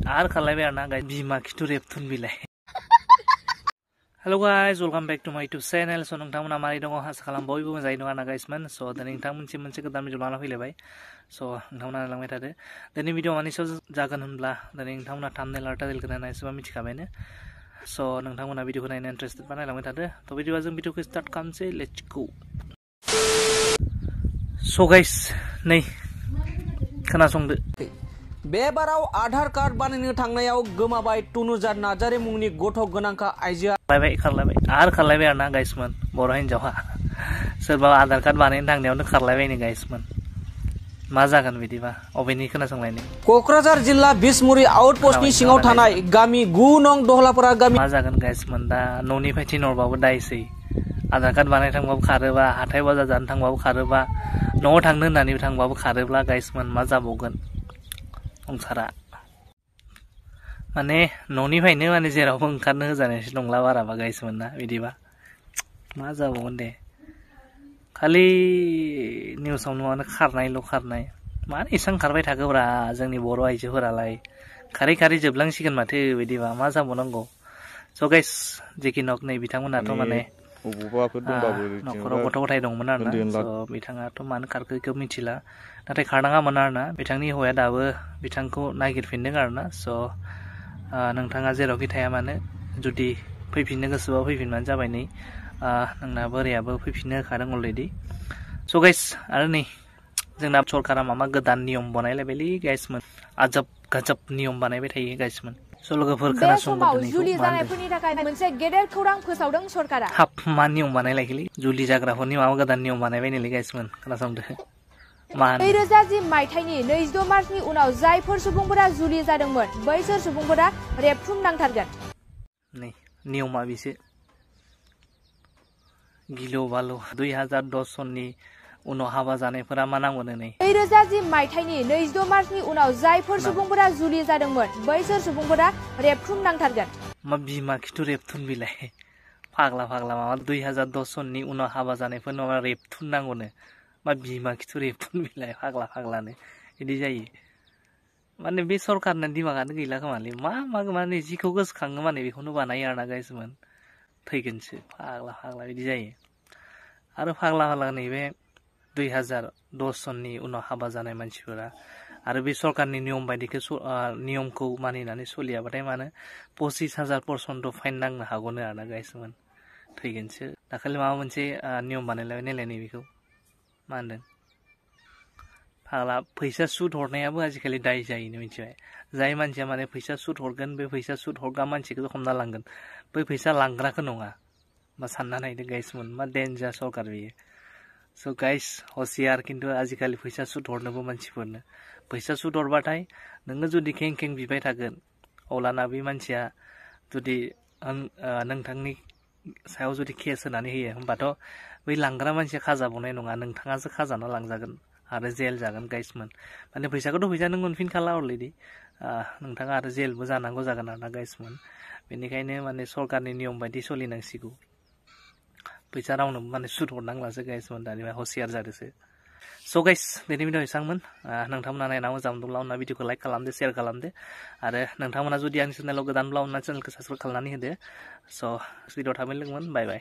आर खालायबाय आरोना गाइस बिमा खिथु रेबथुन बिलाइ hello guys welcome back to my YouTube channel so नोंथांमोना मारै दङ आसा खालाम बयबो मोजाङै दङ आरोना गाइसमोन स दिनै नोंथांमोनसिम मोनसे गोदान भिडिअ लाना फैलायबाय स नोंथांमोना लांबाय थादो दिनै भिडिअ मानि सायाव जागोन होनब्ला दिनै नोंथांमोना थाम्बनेल आरो टाइटेलखौ नायना एसेबां मिथिखाबायनो स नोंथांमोना भिडिअखौ नायनो इन्टारेस्टेड बा नायलांबाय थादो थ बिदिबा जों भिडिअखौ स्टार्ट खालामसै लेट्स गो स गाइस नै खोनासंदो बेबाराव आधार कार्ड बानायनो थांनायाव गोमाबाय तनुजा नार्जारी मुंनि गथ' गोनांखा आइजोआ खारलायबाय आरोना गाइसमोन बर' हिनजावहा सोरबा आधार कार्ड बानायनो थांनायावनो खारलायबायनो गाइसमोन मा जागोन बिदिबा अबेनि खोनासंलायनो क'क्राझार जिल्ला बिसमुरि आउटपस्टनि सिङाव थानाय गामि 9 नं दहलापारा गामि मा जागोन गाइसमोन दा न'निफ्राय थिनहरबाबो दायसै आधार कार्ड बानायनो थांबाबो खारोबा हाथाय बाजार जानो थांबाबो खारोबा न'आव थांनो होननानै थांबाबो खारोब्ला गाइसमोन मा जाबावगोन संसारा माने न'निफ्रायनो माने जेरावबो ओंखारनो होजानायसो नंला बाराबा गाइसमोन ना बिदिबा मा जाबावगोन दे खालि निउसाव नुवानो खारनाय मानो एसां खारबाय थाखोब्रा जोंनि बर' आइजोफोरालाय खारै जोबलांसिगोन माथो बिदिबा मा जाबावनांगौ स गाइस जेखि नक नै बिथांमोनाथ' माने न'खराव गथ' गथाय दंमोन आरोना स बिथाङाथ' मानो खारखो बेखौ मिथिला नाथाय खारनाङामोन आरोना बिथांनि हौवाया दाबो बिथांखौ नागिरफिनदों आरोना स नोंथाङा जेरावखि थाया मानो जुदि फैफिननो गोसोबा फैफिनबानो जाबाय नै नोंना बोरायाबो फैफिननो होखादों अलरेडि स गाइस आरो नै जोंना सरकारा माबा गोदान नियम बानायलायबायलै गाइसमोन आजब गजब नियम बानायबाय थायो गाइसमोन स लोगोफोर खोनासंदो जुलि जानायफोरनि थाखाय मोनसे गेदेर खौरां फोसावदों सरकारा हाब मा नियम बानायलायखैलै जुलि जाग्राफोरनि माबा गोदान नियम बानायबायनोलै गाइसमोन खोनासंदो 2010 मायथाइनि 22 मार्चनि उनाव जायफोर सुबुंफोरा जुलि जादोंमोन बैसोर सुबुंफोरा रेबथुम नांथारगोन नै नियमा बिसो गिलु बालु 2010 सननि उनाव हाबा जानायफोरा मा नांगौनो नै 2010 मायथाइनि 22 मार्चनि उनाव जायफोर सुबुंफोरा जुलि जादोंमोन बैसोर सुबुंफोरा रेबथुम नांथारगोन मा बिमा खिथु रेबथुन बिलाइ फाग्ला माबा 2010 सननि उनाव हाबा जानायफोरनो माबा रेबथुन नांगौनो मा बिमा खिथु रेबथुन बिलाइ फाग्लानो बिदि जायो माने बे सरकारना दिमागानो गैला खोमालै मा माने जिखौ गोसोखाङो माने बेखौनो बानायो आरोना गाइसमोन थैगोनसो फाग्ला बिदि जायो आरो फाग्ला नैबे 2010 सननि उनाव हाबा जानाय मानसिफोरा आरो बे सरकारनि नियम बायदिखौ नियमखौ मानिनानै सोलियाबाथाय मानो 25,000 पर्सेन्ट फाइन नांनो हागौनो आरोना गाइसमोन थैगोनसो दाखालि माबा मोनसे नियम बानायलायबाय नालाय नैबेखौ मा होनदों फाग्ला फैसा सुद हरनायाबो आजिखालि दाय जायोनो मिथिबाय जाय मानसिया माने फैसा सुद हरगोन बे फैसा सुद हरग्रा मानसिखौ हमना लांगोन बै फैसा लांग्राखौ नङा मा सानना नायदो गाइसमोन मा डेन्जार सरकार बेयो स गाइस हसियार खिन्थु आजिखालि फैसा सुद हरनोबो मानसिफोरनो फैसा सुद हरबाथाय नोङो जुदि खें बिबाय थागोन अब्लाना बे मानसिया जुदि नोंथांनि सायाव जुदि केस होनानै होयो होमबाथ' बै लांग्रा मानसिया खाजाबावनाय नङा नोंथाङासो खाजाना लांजागोन आरो जेल जागोन गाइसमोन माने फैसाखौथ' फैसा नों मोनफिनखाला अलरेडि नोंथाङा आरो जेलबो जानांगौ जागोन आरोना गाइसमोन बेनिखायनो माने सरकारनि नियम बायदि सोलिनांसिगौ फैसा रावनोबो माने सुद हरनांलासो गाइसमोन दानिया हसियार जादोसो स गाइस बेनि भिडिअ एसांमोन नोंथांमोना नायना मोजां मोनदोंब्ला अनना भिडिअखौ लाइक खालामदो शेयार खालामदो आरो नोंथांमोना जुदि आंनि चेनेलाव गोदानब्ला अनना चेनेलखौ साबसक्राइब खालामनानै होदो स भिडिअ थाबैनो लोगो मोन बाय